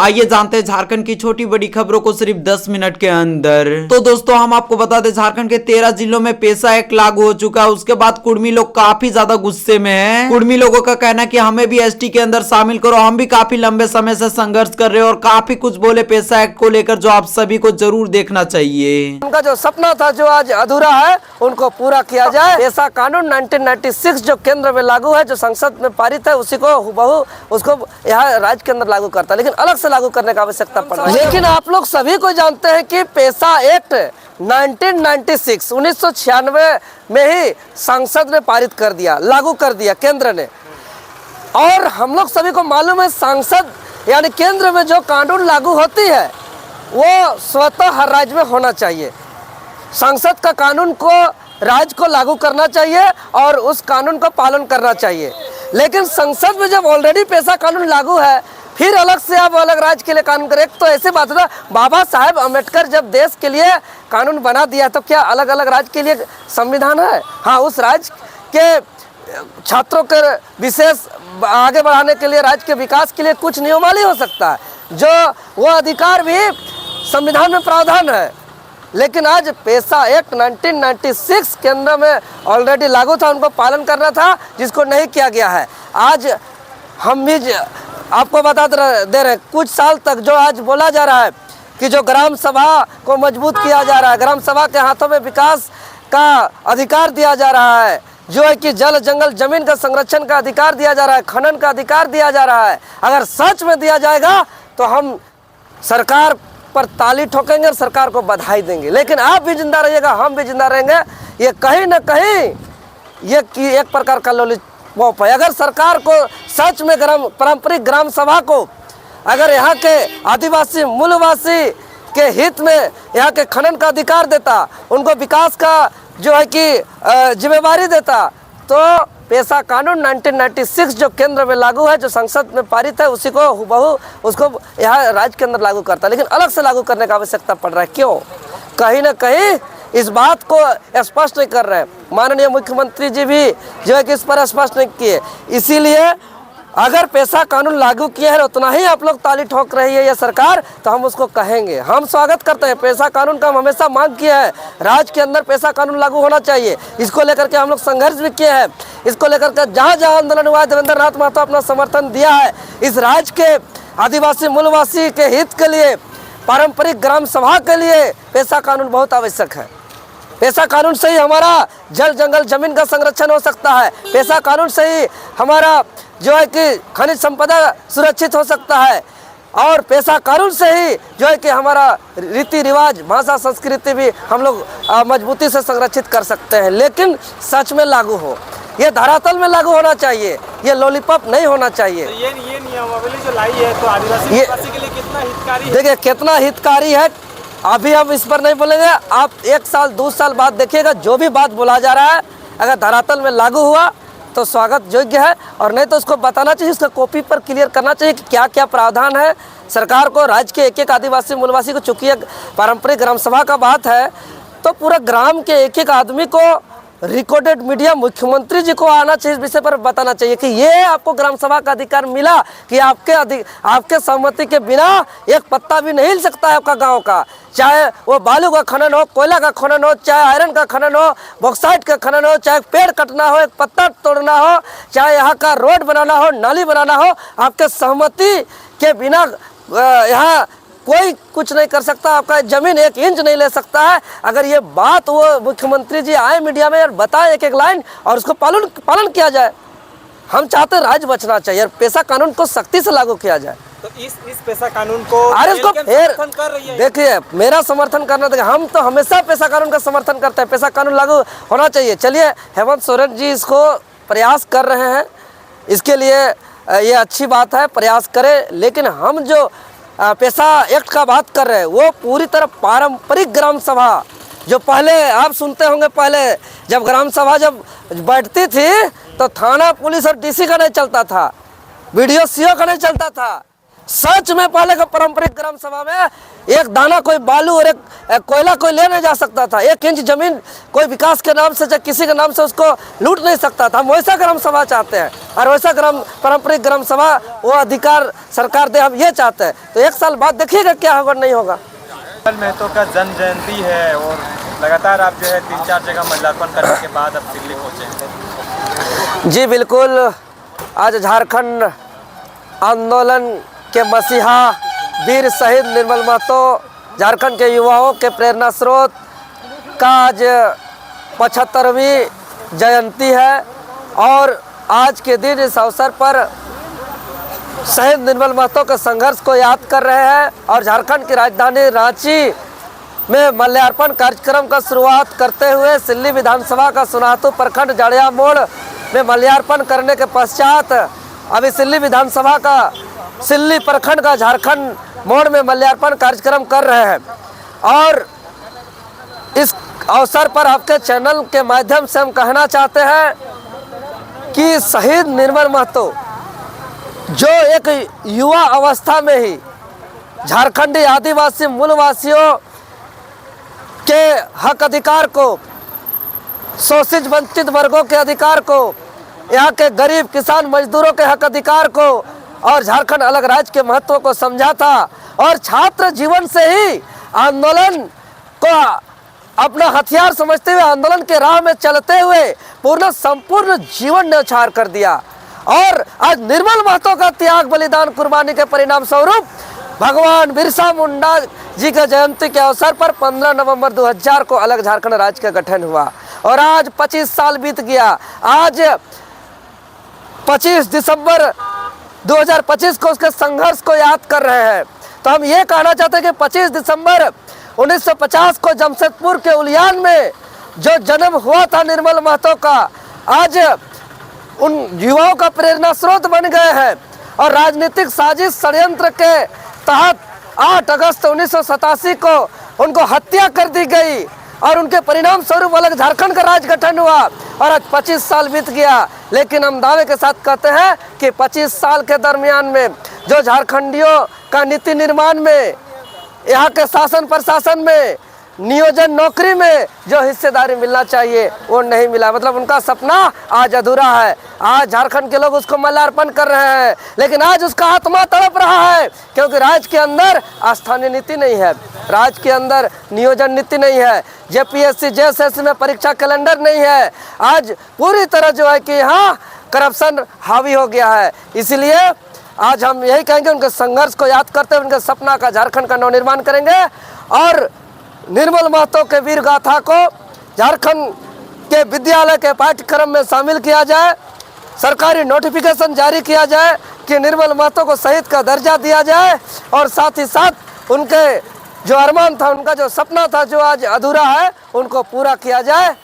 आइए जानते हैं झारखंड की छोटी बड़ी खबरों को सिर्फ 10 मिनट के अंदर। तो दोस्तों हम आपको बता दें झारखंड के 13 जिलों में पेशा एक्ट लागू हो चुका है। उसके बाद कुर्मी लोग काफी ज्यादा गुस्से में हैं। कुर्मी लोगों का कहना है कि हमें भी एसटी के अंदर शामिल करो, हम भी काफी लंबे समय से संघर्ष कर रहे हैं और काफी कुछ बोले पेशा एक्ट को लेकर, जो आप सभी को जरूर देखना चाहिए। उनका जो सपना था जो आज अधूरा है उनको पूरा किया जाए। पेशा कानून 1996 जो केंद्र में लागू है, जो संसद में पारित है, उसी को हुबहू उसको यहाँ राज्य के अंदर लागू करता है, लेकिन अलग से लागू करने की आवश्यकता पड़ रही है। लेकिन आप लोग सभी को जानते हैं कि पेशा एक्ट 1996 में ही संसद ने पारित कर दिया, लागू कर दिया केंद्र ने। और हम लोग सभी को मालूम है संसद यानी केंद्र में जो कानून लागू होती है वो स्वतः हर राज्य में होना चाहिए। संसद का कानून को राज्य को लागू करना चाहिए और उस कानून का पालन करना चाहिए। लेकिन संसद में जब ऑलरेडी पेशा कानून लागू है, फिर अलग से आप अलग राज्य के लिए कानून करें, तो ऐसी बात है। बाबा साहेब अम्बेडकर जब देश के लिए कानून बना दिया तो क्या अलग अलग राज्य के लिए संविधान है? हाँ, उस राज्य के छात्रों के विशेष आगे बढ़ाने के लिए, राज्य के विकास के लिए कुछ नियमावली हो सकता है, जो वो अधिकार भी संविधान में प्रावधान है। लेकिन आज पेशा एक्ट 1996 केंद्र में ऑलरेडी लागू था, उनको पालन करना था, जिसको नहीं किया गया है। आज हम भी आपको बता दे रहे कुछ साल तक जो आज बोला जा रहा है कि जो ग्राम सभा को मजबूत किया जा रहा है, ग्राम सभा के हाथों में विकास का अधिकार दिया जा रहा है, जो है कि जल जंगल जमीन का संरक्षण का अधिकार दिया जा रहा है, खनन का अधिकार दिया जा रहा है, अगर सच में दिया जाएगा तो हम सरकार पर ताली ठोकेंगे और सरकार को बधाई देंगे। लेकिन आप भी जिंदा रहिएगा, हम भी जिंदा रहेंगे, ये कहीं ना कहीं ये एक प्रकार का लॉलीपॉप है। अगर सरकार को सच में पारंपरिक ग्राम सभा को अगर यहाँ के आदिवासी मूलवासी के हित में यहाँ के खनन का अधिकार देता, उनको विकास का जो है कि जिम्मेवारी देता, तो पेशा कानून 1996 जो केंद्र में लागू है, जो संसद में पारित है, उसी को हुबहू उसको यहाँ राज्य के अंदर लागू करता है, लेकिन अलग से लागू करने की आवश्यकता पड़ रहा है। क्यों? कहीं ना कहीं इस बात को स्पष्ट नहीं कर रहे हैं। माननीय मुख्यमंत्री जी भी जो है कि इस पर स्पष्ट नहीं किए। इसीलिए अगर पेशा कानून लागू किया है उतना ही आप लोग ताली ठोक रही है ये सरकार, तो हम उसको कहेंगे, हम स्वागत करते हैं। पेशा कानून का हम हमेशा मांग किया है, राज्य के अंदर पेशा कानून लागू होना चाहिए। इसको लेकर के हम लोग संघर्ष भी किए हैं। इसको लेकर के जहाँ जहाँ आंदोलन हुआ, देवेंद्र नाथ महतो अपना समर्थन दिया है। इस राज्य के आदिवासी मूलवासी के हित के लिए, पारंपरिक ग्राम सभा के लिए पेशा कानून बहुत आवश्यक है। पेशा कानून से ही हमारा जल जंगल जमीन का संरक्षण हो सकता है। पेशा कानून से ही हमारा जो है कि खनिज संपदा सुरक्षित हो सकता है, और पेशा कानून से ही जो है कि हमारा रीति रिवाज, भाषा, संस्कृति भी हम लोग मजबूती से संरक्षित कर सकते हैं। लेकिन सच में लागू हो, ये धरातल में लागू होना चाहिए, ये लॉलीपॉप नहीं होना चाहिए। तो ये नियमावली जो लाई है तो आदिवासी के लिए कितना हितकारी है? देखिए कितना हितकारी है, अभी हम इस पर नहीं बोलेंगे। आप 1 साल 2 साल बाद देखिएगा, जो भी बात बोला जा रहा है अगर धरातल में लागू हुआ तो स्वागत योग्य है, और नहीं तो उसको बताना चाहिए, उसका कॉपी पर क्लियर करना चाहिए कि क्या क्या प्रावधान है सरकार को। राज्य के एक एक आदिवासी मूलवासी को, चूंकि पारंपरिक ग्राम सभा का बात है, तो पूरा ग्राम के एक एक आदमी को रिकॉर्डेड मीडिया मुख्यमंत्री जी को आना चाहिए, इस विषय पर बताना चाहिए कि ये आपको ग्राम सभा का अधिकार मिला, कि आपके सहमति के बिना एक पत्ता भी नहीं हिल सकता है आपका गांव का। चाहे वो बालू का खनन हो, कोयला का खनन हो, चाहे आयरन का खनन हो, बॉक्साइट का खनन हो, चाहे पेड़ कटना हो, एक पत्ता तोड़ना हो, चाहे यहाँ का रोड बनाना हो, नाली बनाना हो, आपके सहमति के बिना यहाँ कोई कुछ नहीं कर सकता। आपका जमीन 1 इंच नहीं ले सकता है। अगर ये बात वो मुख्यमंत्री जी आए मीडिया में और बताएं एक एक लाइन, और उसको पालन किया जाए। हम चाहते हैं राज्य बचना चाहिए और पेशा कानून को सख्ती से लागू किया जाए। तो इस पेशा कानून को अरे इसको फिर कर रही है। देखिए, मेरा समर्थन करना था, हम तो हमेशा पेशा कानून का समर्थन करते हैं। पेशा कानून लागू होना चाहिए। चलिए, हेमंत सोरेन जी इसको प्रयास कर रहे हैं, इसके लिए ये अच्छी बात है, प्रयास करें। लेकिन हम जो पेशा एक्ट का बात कर रहे हैं वो पूरी तरह पारंपरिक ग्राम सभा, जो पहले आप सुनते होंगे, पहले जब ग्राम सभा जब बैठती थी तो थाना पुलिस और डीसी का नहीं चलता था, BDO CO का नहीं चलता था, सच में पहले का पारंपरिक ग्राम सभा में एक दाना कोई बालू और एक कोयला कोई ले नहीं जा सकता था। 1 इंच जमीन कोई विकास के नाम से चाहे किसी के नाम से उसको लूट नहीं सकता था। हम वैसा ग्राम सभा चाहते हैं और वैसा पारंपरिक ग्राम सभा वो अधिकार सरकार दे, हम ये चाहते हैं। तो 1 साल बाद देखिएगा क्या होगा नहीं होगा। महतो का जन्म जयंती है और लगातार आप जो है 3-4 जगह माल्यार्पण करने के बाद अब दिल्ली पहुँचे। जी बिल्कुल, आज झारखंड आंदोलन के मसीहा वीर शहीद निर्मल महतो, झारखंड के युवाओं के प्रेरणा स्रोत का आज 75वीं जयंती है और आज के दिन इस अवसर पर शहीद निर्मल महतो के संघर्ष को याद कर रहे हैं और झारखंड की राजधानी रांची में माल्यार्पण कार्यक्रम का शुरुआत करते हुए सिल्ली विधानसभा का सुनातू प्रखंड जड़िया मोड़ में माल्यार्पण करने के पश्चात अभी सिल्ली विधानसभा का सिल्ली प्रखंड का झारखंड मोड़ में माल्यार्पण कार्यक्रम कर रहे हैं। और इस अवसर पर आपके चैनल के माध्यम से हम कहना चाहते हैं कि शहीद निर्मल महतो जो एक युवा अवस्था में ही झारखंडी आदिवासी मूलवासियों के हक अधिकार को, शोषित वंचित वर्गों के अधिकार को, यहाँ के गरीब किसान मजदूरों के हक अधिकार को और झारखंड अलग राज्य के महत्व को समझा था और छात्र जीवन से ही आंदोलन को अपना हथियार समझते हुए आंदोलन के राह में चलते हुए पूर्ण संपूर्ण जीवन न्यौछावर कर दिया। और आज निर्मल महतो का त्याग बलिदान कुर्बानी के परिणाम स्वरूप भगवान बिरसा मुंडा जी के जयंती के अवसर पर 15 नवंबर 2000 को अलग झारखंड राज्य का गठन हुआ और आज 25 साल बीत गया। आज 25 दिसंबर 2025 को उसके संघर्ष को याद कर रहे हैं। तो हम ये कहना चाहते हैं कि 25 दिसंबर 1950 को जमशेदपुर के उलियान में जो जन्म हुआ था निर्मल महतो का, आज उन युवाओं का प्रेरणा स्रोत बन गए हैं और राजनीतिक साजिश षड्यंत्र के तहत 8 अगस्त 1987 को उनको हत्या कर दी गई और उनके परिणाम स्वरूप अलग झारखंड का राज्य गठन हुआ और आज 25 साल बीत गया। लेकिन हम दावे के साथ कहते हैं कि 25 साल के दरमियान में जो झारखंडियों का नीति निर्माण में, यहाँ के शासन प्रशासन में, नियोजन नौकरी में जो हिस्सेदारी मिलना चाहिए वो नहीं मिला। मतलब उनका सपना आज अधूरा है। आज झारखंड के लोग उसको माल्यार्पण कर रहे हैं लेकिन आज उसका आत्मा तड़प रहा है क्योंकि राज्य के अंदर स्थानीय नीति नहीं है, राज्य के अंदर नियोजन नीति नहीं है, जेपीएससी जेएसएससी में परीक्षा कैलेंडर नहीं है। आज पूरी तरह जो है कि यहाँ करप्शन हावी हो गया है। इसलिए आज हम यही कहेंगे उनके संघर्ष को याद करते हुए उनके सपना का झारखंड का नवनिर्माण करेंगे और निर्मल महतो के वीर गाथा को झारखंड के विद्यालय के पाठ्यक्रम में शामिल किया जाए, सरकारी नोटिफिकेशन जारी किया जाए कि निर्मल महतो को शहीद का दर्जा दिया जाए और साथ ही साथ उनके जो अरमान था, उनका जो सपना था जो आज अधूरा है, उनको पूरा किया जाए।